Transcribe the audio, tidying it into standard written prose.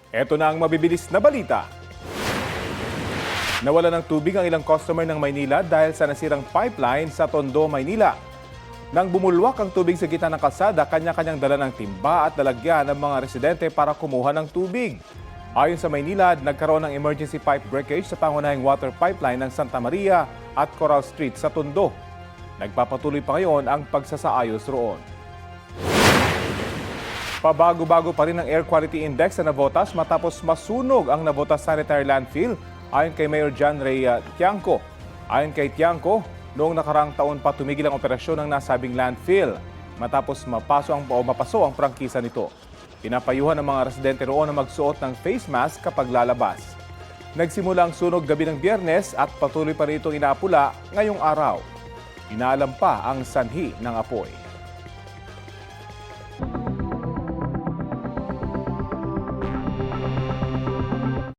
Eto na ang mabibilis na balita. Nawala ng tubig ang ilang customer ng Maynila dahil sa nasirang pipeline sa Tondo, Maynila. Nang bumulwak ang tubig sa gitna ng kalsada, kanya-kanyang dala ng timba at lalagyan ng mga residente para kumuha ng tubig. Ayon sa Maynila, nagkaroon ng emergency pipe breakage sa pangunahing water pipeline ng Santa Maria at Coral Street sa Tondo. Nagpapatuloy pa ngayon ang pagsasaayos roon. Pabago-bago pa rin ang air quality index sa Navotas matapos masunog ang Navotas Sanitary Landfill ayon kay Mayor John Ray Tiangco. Ayon kay Tiangco, noong nakarang taon pa tumigil ang operasyon ng nasabing landfill matapos mapaso ang prangkisa nito. Pinapayuhan ng mga residente roon na magsuot ng face mask kapag lalabas. Nagsimula ang sunog gabi ng Biyernes at patuloy pa rin itong inaapula ngayong araw. Inaalam pa ang sanhi ng apoy.